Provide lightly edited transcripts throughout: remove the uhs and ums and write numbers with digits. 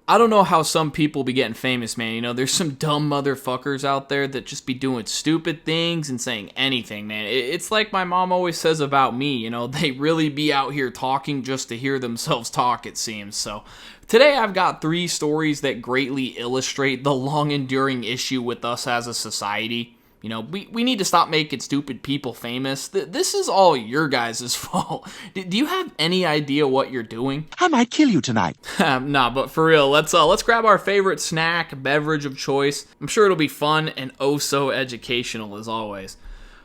I don't know how some people be getting famous, man. You know, there's some dumb motherfuckers out there that just be doing stupid things and saying anything, man. It's like my mom always says about me, you know, they really be out here talking just to hear themselves talk, it seems. So today I've got 3 stories that greatly illustrate the long-enduring issue with us as a society. You know, we need to stop making stupid people famous. This is all your guys' fault. Do you have any idea what you're doing? I might kill you tonight. Nah, but for real, let's grab our favorite snack, beverage of choice. I'm sure it'll be fun and oh so educational as always.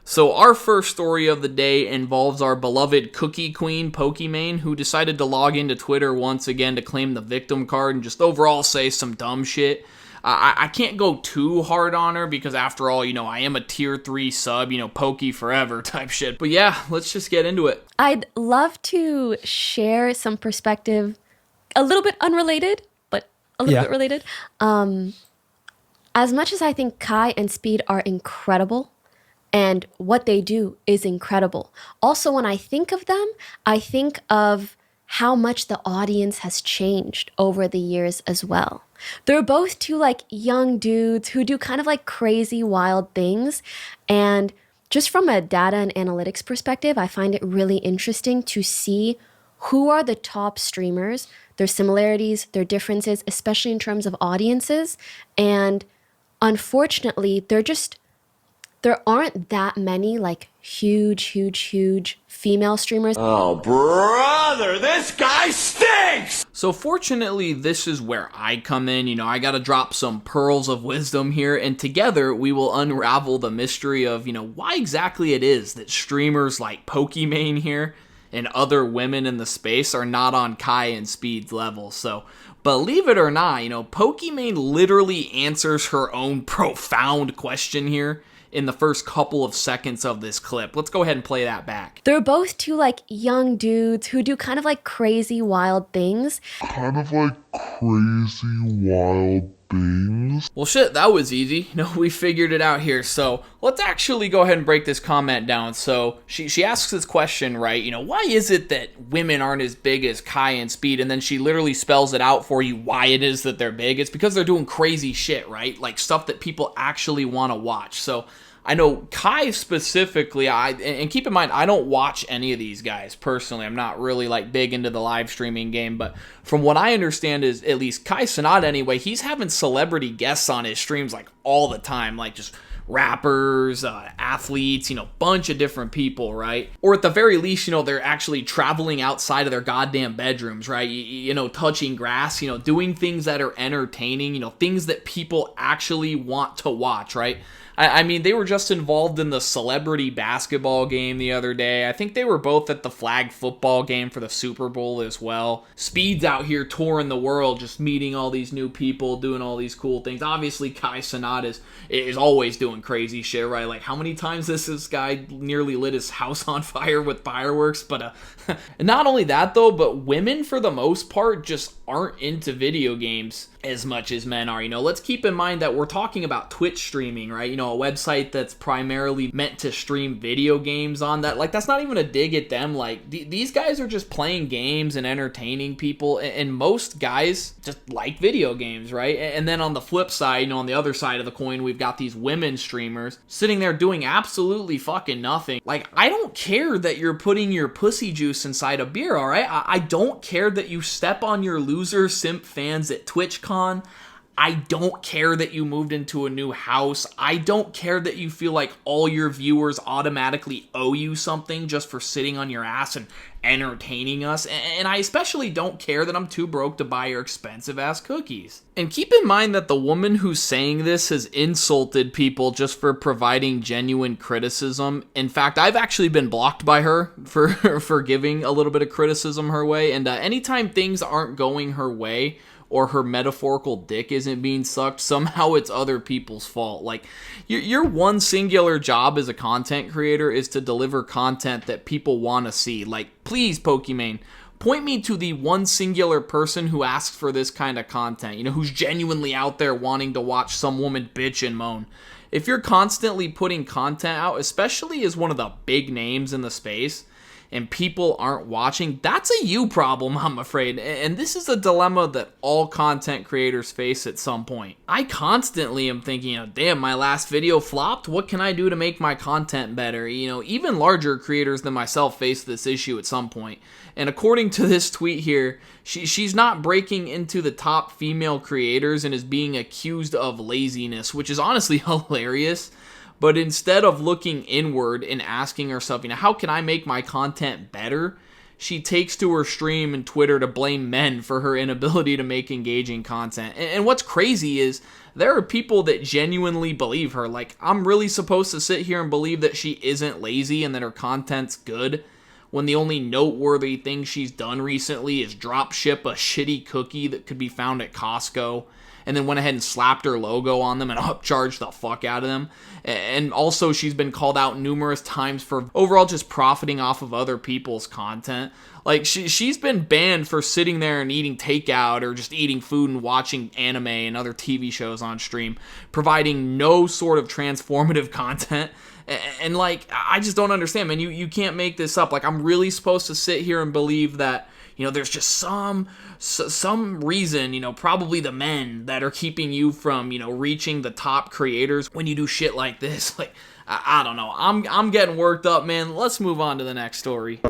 So our first story of the day involves our beloved cookie queen, Pokimane, who decided to log into Twitter once again to claim the victim card and just overall say some dumb shit. I can't go too hard on her because after all, you know, I am a tier 3 sub, you know, Pokey forever type shit. But yeah, let's just get into it. I'd love to share some perspective, a little bit unrelated, but a little bit related. As much as I think Kai and Speed are incredible, and what they do is incredible. Also, when I think of them, I think of how much the audience has changed over the years as well. They're both 2 like young dudes who do kind of like crazy wild things, and just from a data and analytics perspective, I find it really interesting to see who are the top streamers, their similarities, their differences, especially in terms of audiences. And unfortunately, there aren't that many like huge female streamers. Oh, brother, this guy stinks! So fortunately, this is where I come in. You know, I gotta drop some pearls of wisdom here, and together we will unravel the mystery of, you know, why exactly it is that streamers like Pokimane here and other women in the space are not on Kai and Speed's level. So believe it or not, you know, Pokimane literally answers her own profound question here in the first couple of seconds of this clip. Let's go ahead and play that back. They're both 2 like young dudes who do kind of like crazy wild things. Well, shit, that was easy. You know, we figured it out here. So let's actually go ahead and break this comment down. So she asks this question, right? You know, why is it that women aren't as big as Kai and Speed? And then she literally spells it out for you why it is that they're big. It's because they're doing crazy shit, right? Like stuff that people actually want to watch. So I know Kai specifically, and keep in mind, I don't watch any of these guys personally. I'm not really like big into the live streaming game, but from what I understand is, at least Kai Cenat anyway, he's having celebrity guests on his streams like all the time, like just rappers, athletes, you know, bunch of different people, right? Or at the very least, you know, they're actually traveling outside of their goddamn bedrooms, right? You know, touching grass, you know, doing things that are entertaining, you know, things that people actually want to watch, right? I mean, they were just involved in the celebrity basketball game the other day. I think they were both at the flag football game for the Super Bowl as well. Speed's out here touring the world, just meeting all these new people, doing all these cool things. Obviously, Kai Cenat is always doing crazy shit, right? Like, how many times has this guy nearly lit his house on fire with fireworks? But not only that, though, but women, for the most part, just aren't into video games as much as men are. You know, let's keep in mind that we're talking about Twitch streaming, right? You know, a website that's primarily meant to stream video games on that. Like, that's not even a dig at them. Like, these guys are just playing games and entertaining people, and most guys just like video games, right? And then on the flip side, you know, on the other side of the coin, we've got these women streamers sitting there doing absolutely fucking nothing. Like, I don't care that you're putting your pussy juice inside a beer, all right? I don't care that you step on your loser simp fans at TwitchCon. I don't care that you moved into a new house. I don't care that you feel like all your viewers automatically owe you something just for sitting on your ass and entertaining us. And I especially don't care that I'm too broke to buy your expensive ass cookies. And keep in mind that the woman who's saying this has insulted people just for providing genuine criticism. In fact, I've actually been blocked by her for giving a little bit of criticism her way. And anytime things aren't going her way, or her metaphorical dick isn't being sucked, somehow it's other people's fault. Like, your one singular job as a content creator is to deliver content that people want to see. Like, please, Pokimane, point me to the one singular person who asks for this kind of content, you know, who's genuinely out there wanting to watch some woman bitch and moan. If you're constantly putting content out, especially as one of the big names in the space, and people aren't watching, that's a you problem, I'm afraid. And this is a dilemma that all content creators face at some point. I constantly am thinking, damn, my last video flopped. What can I do to make my content better? Even larger creators than myself face this issue at some point. And according to this tweet here, she's not breaking into the top female creators and is being accused of laziness, which is honestly hilarious. But instead of looking inward and asking herself, how can I make my content better? She takes to her stream and Twitter to blame men for her inability to make engaging content. And what's crazy is there are people that genuinely believe her. Like, I'm really supposed to sit here and believe that she isn't lazy and that her content's good, when the only noteworthy thing she's done recently is drop ship a shitty cookie that could be found at Costco, and then went ahead and slapped her logo on them and upcharged the fuck out of them. And also, she's been called out numerous times for overall just profiting off of other people's content. Like, she's been banned for sitting there and eating takeout or just eating food and watching anime and other TV shows on stream, providing no sort of transformative content. And like, I just don't understand, man. You can't make this up. Like, I'm really supposed to sit here and believe that, there's just some reason, probably the men that are keeping you from, reaching the top creators when you do shit like this. Like, I don't know. I'm getting worked up, man. Let's move on to the next story.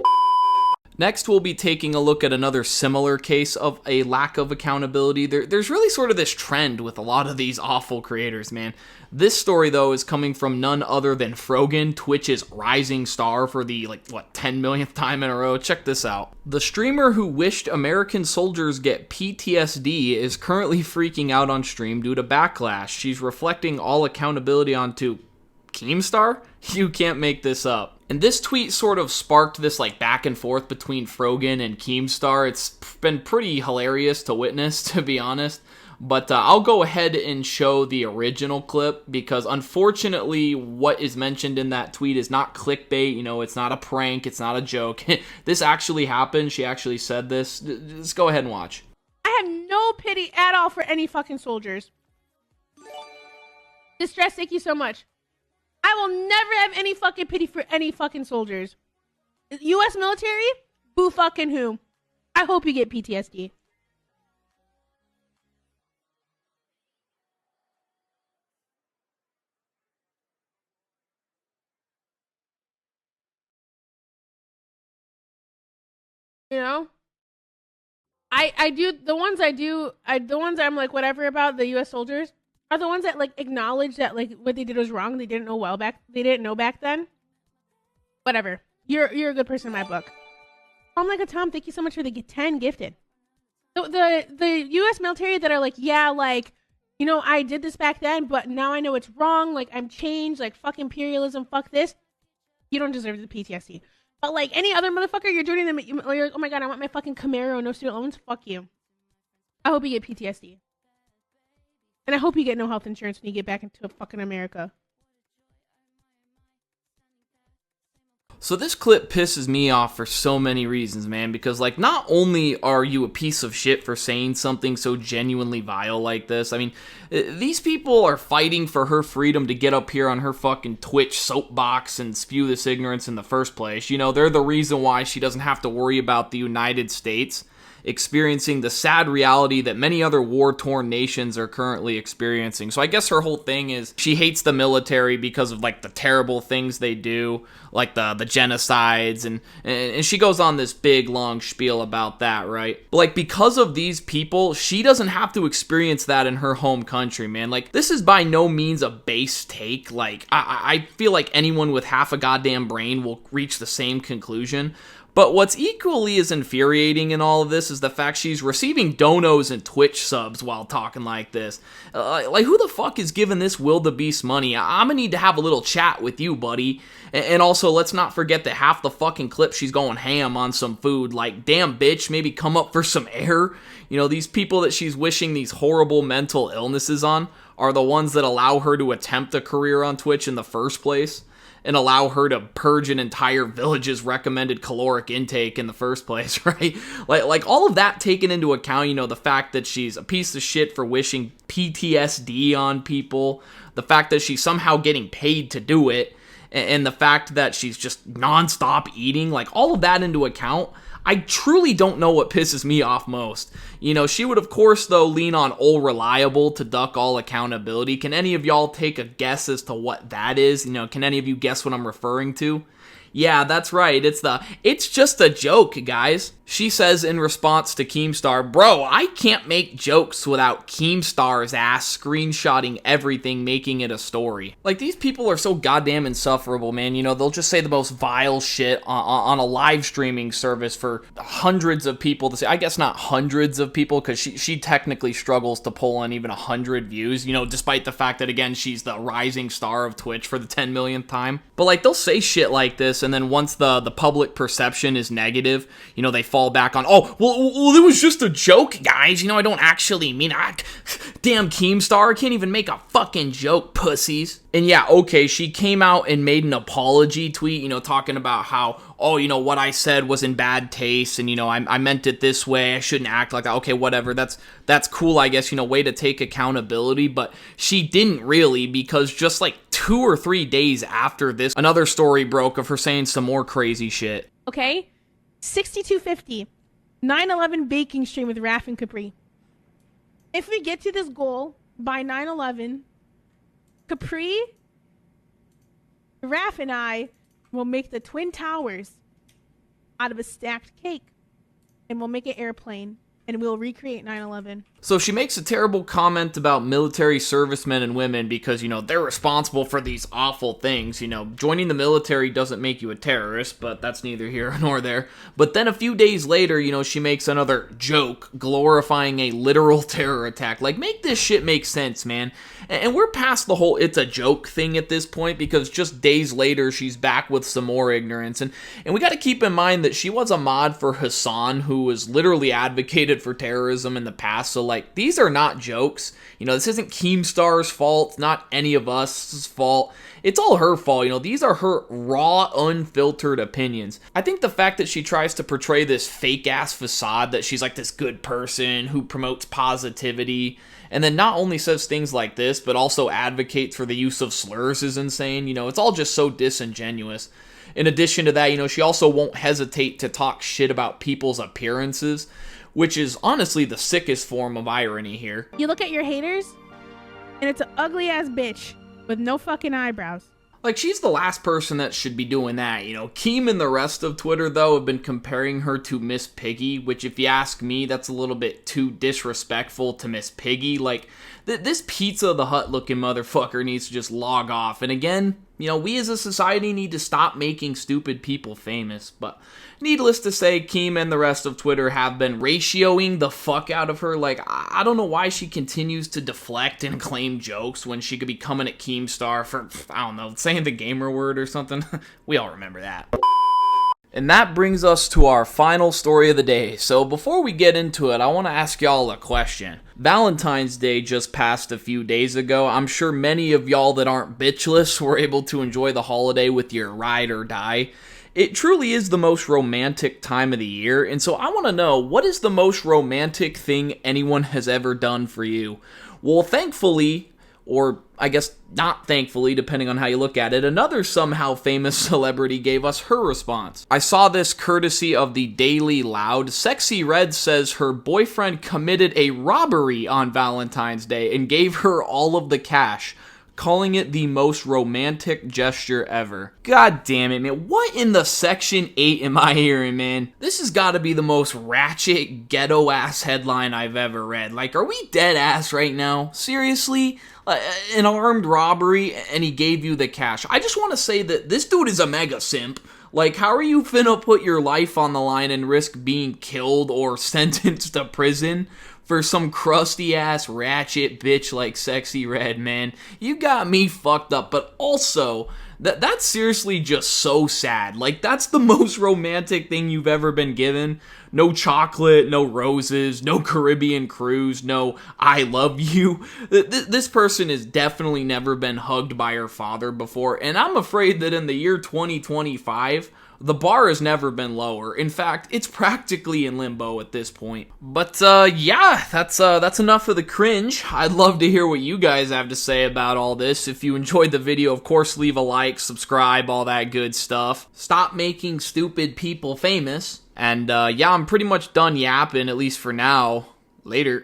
Next, we'll be taking a look at another similar case of a lack of accountability. There's really sort of this trend with a lot of these awful creators, man. This story, though, is coming from none other than Frogan, Twitch's rising star for the, 10 millionth time in a row. Check this out. The streamer who wished American soldiers get PTSD is currently freaking out on stream due to backlash. She's reflecting all accountability onto Keemstar? You can't make this up. And this tweet sort of sparked this back and forth between Frogan and Keemstar. It's been pretty hilarious to witness, to be honest. But I'll go ahead and show the original clip because unfortunately what is mentioned in that tweet is not clickbait. It's not a prank. It's not a joke. This actually happened. She actually said this. Let's go ahead and watch. I have no pity at all for any fucking soldiers. Distress, thank you so much. I will never have any fucking pity for any fucking soldiers. U.S. military? Boo fucking who? I hope you get PTSD. I do the ones I'm like whatever about the U.S. soldiers are the ones that acknowledge that what they did was wrong. They didn't know back then. Whatever. You're a good person in my book. I'm like a Tom. Thank you so much for the 10 gifted. The U.S. military that are I did this back then, but now I know it's wrong. I'm changed. Fuck imperialism. Fuck this. You don't deserve the PTSD. But any other motherfucker, you're joining them. You're oh my god, I want my fucking Camaro, no student loans. Fuck you. I hope you get PTSD. And I hope you get no health insurance when you get back into fucking America. So this clip pisses me off for so many reasons, man, because not only are you a piece of shit for saying something so genuinely vile like this, I mean, these people are fighting for her freedom to get up here on her fucking Twitch soapbox and spew this ignorance in the first place. They're the reason why she doesn't have to worry about the United States experiencing the sad reality that many other war-torn nations are currently experiencing. So I guess her whole thing is she hates the military because of the terrible things they do, like the genocides, and she goes on this big long spiel about that, right? But because of these people, she doesn't have to experience that in her home country, man. This is by no means a base take. I feel like anyone with half a goddamn brain will reach the same conclusion. But what's equally as infuriating in all of this is the fact she's receiving donos and Twitch subs while talking like this. Who the fuck is giving this wildebeest money? I'm gonna need to have a little chat with you, buddy. And also, let's not forget that half the fucking clip she's going ham on some food. Damn bitch, maybe come up for some air. These people that she's wishing these horrible mental illnesses on are the ones that allow her to attempt a career on Twitch in the first place, and allow her to purge an entire village's recommended caloric intake in the first place, right? All of that taken into account, the fact that she's a piece of shit for wishing PTSD on people, the fact that she's somehow getting paid to do it, and the fact that she's just nonstop eating, like all of that into account, I truly don't know what pisses me off most. You know, she would of course though lean on Old Reliable to duck all accountability. Can any of y'all take a guess as to what that is? You know, can any of you guess what I'm referring to? Yeah, that's right. It's just a joke, guys. She says in response to Keemstar, bro, I can't make jokes without Keemstar's ass screenshotting everything, making it a story. Like, these people are so goddamn insufferable, man. You know, they'll just say the most vile shit on a live streaming service for hundreds of people to say. I guess not hundreds of people, because she technically struggles to pull in even 100 views, you know, despite the fact that, again, she's the rising star of Twitch for the 10 millionth time. But, like, they'll say shit like this, and then once the public perception is negative, you know, they fall back on, oh, well, it was just a joke, guys. You know, I don't actually mean it. Damn Keemstar, can't even make a fucking joke, pussies. And yeah, okay, she came out and made an apology tweet, you know, talking about how, oh, you know, what I said was in bad taste, and, you know, I meant it this way, I shouldn't act like that. Okay, whatever, that's cool, I guess, you know, way to take accountability, but she didn't really, because just like 2 or 3 days after this, another story broke of her saying some more crazy shit. Okay, 6250, 9/11 baking stream with Raph and Capri. If we get to this goal by 9/11, Capri, Raph, and I will make the Twin Towers out of a stacked cake, and we'll make an airplane, and we'll recreate 9/11. So she makes a terrible comment about military servicemen and women because, you know, they're responsible for these awful things. You know, joining the military doesn't make you a terrorist, but that's neither here nor there. But then a few days later, you know, she makes another joke glorifying a literal terror attack. Like, make this shit make sense, man. And we're past the whole it's a joke thing at this point, because just days later, she's back with some more ignorance. And we got to keep in mind that she was a mod for Hassan, who was literally advocated for terrorism in the past. So, like, these are not jokes. You know, this isn't Keemstar's fault, not any of us' fault. It's all her fault. You know, these are her raw, unfiltered opinions. I think the fact that she tries to portray this fake-ass facade that she's like this good person who promotes positivity, and then not only says things like this, but also advocates for the use of slurs is insane. You know, it's all just so disingenuous. In addition to that, you know, she also won't hesitate to talk shit about people's appearances, which is honestly the sickest form of irony here. You look at your haters, and it's an ugly-ass bitch with no fucking eyebrows. Like, she's the last person that should be doing that, you know. Keem and the rest of Twitter, though, have been comparing her to Miss Piggy, which, if you ask me, that's a little bit too disrespectful to Miss Piggy. Like, this Pizza the Hut looking motherfucker needs to just log off. And again, you know, we as a society need to stop making stupid people famous. But needless to say, Keem and the rest of Twitter have been ratioing the fuck out of her. Like, I don't know why she continues to deflect and claim jokes when she could be coming at Keemstar for, I don't know, saying the gamer word or something. We all remember that. And that brings us to our final story of the day. So before we get into it, I want to ask y'all a question. Valentine's Day just passed a few days ago. I'm sure many of y'all that aren't bitchless were able to enjoy the holiday with your ride or die. It truly is the most romantic time of the year, and so I want to know, what is the most romantic thing anyone has ever done for you? Well, thankfully, or I guess not thankfully, depending on how you look at it, another somehow famous celebrity gave us her response. I saw this courtesy of the Daily Loud. Sexyred says her boyfriend committed a robbery on Valentine's Day and gave her all of the cash, calling it the most romantic gesture ever. God damn it, man. What in the Section 8 am I hearing, man? This has got to be the most ratchet, ghetto-ass headline I've ever read. Like, are we dead-ass right now? Seriously? An armed robbery, and he gave you the cash. I just want to say that this dude is a mega simp. Like, how are you finna put your life on the line and risk being killed or sentenced to prison for some crusty-ass ratchet bitch like Sexyred, man? You got me fucked up, but also, that's seriously just so sad. Like, that's the most romantic thing you've ever been given. No chocolate, no roses, no Caribbean cruise, no I love you. This person has definitely never been hugged by her father before, and I'm afraid that in the year 2025, The bar has never been lower. In fact, it's practically in limbo at this point. But yeah, that's enough of the cringe. I'd love to hear what you guys have to say about all this. If you enjoyed the video, of course, leave a like, subscribe, all that good stuff. Stop making stupid people famous. And yeah, I'm pretty much done yapping, at least for now. Later.